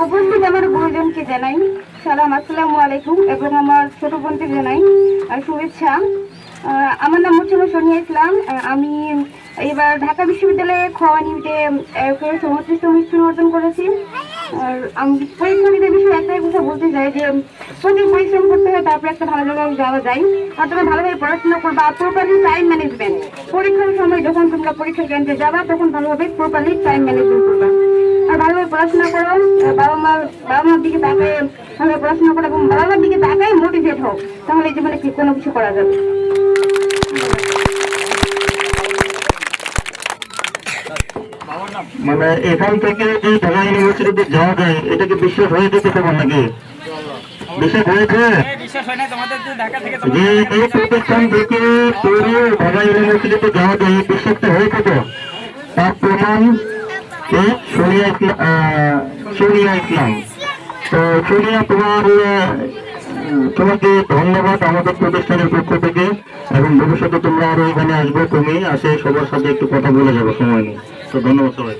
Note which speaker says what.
Speaker 1: উপস্থিত আমার গুরুজনকে জানাই সালাম, আসসালামু আলাইকুম, এবং আমার ছোট বোনকে জানাই শুভেচ্ছা। আমার নাম হচ্ছে সোনিয়া ইসলাম। আমি এবার ঢাকা বিশ্ববিদ্যালয়ে খওয়ানিতে 34তম স্থান অর্জন করেছি। আর আমি পরীক্ষার্থীদের বিষয়ে একটাই কথা বলতে চাই যে প্রচুর পরিশ্রম করতে হয়, তারপরে একটা ভালো জায়গায় যাওয়া যায়। আর তোমরা ভালোভাবে পড়াশোনা করবা, প্রপারলি টাইম ম্যানেজমেন্ট। পরীক্ষার সময় যখন তোমরা পরীক্ষা কেন্দ্রে যাবা তখন ভালোভাবে প্রপারলি টাইম ম্যানেজমেন্ট করবা, আর ভালোভাবে পড়াশোনা করো। বাবা মার দিকে তাকায় ভালোভাবে পড়াশোনা করো এবং বাবা মার দিকে তাকায় মোটিভেট হোক, তাহলে জীবনে কোনো কিছু করা যাবে।
Speaker 2: মানে এখান থেকে যে ঢাকা ইউনিভার্সিটিতে যাওয়া যায়, এটা কি বিশ্বাস হয়ে যেতে তোমার নাকি? বিশ্বাস হয়েছে যে এই প্রতিষ্ঠান থেকে ঢাকা ইউনিভার্সিটিতে যাওয়া যায়, বিশ্বাসটা হয়েছে তো? তার প্রমাণ সোনিয়া ইসলাম। তো সোনিয়া, তোমাকে ধন্যবাদ আমাদের প্রতিষ্ঠানের পক্ষ থেকে, এবং ভবিষ্যতে তোমরা আরো এখানে আসবে, তুমি আসে সবার সাথে একটু কথা বলে যাবো সময় নিয়ে। তো ধন্যবাদ সবাই।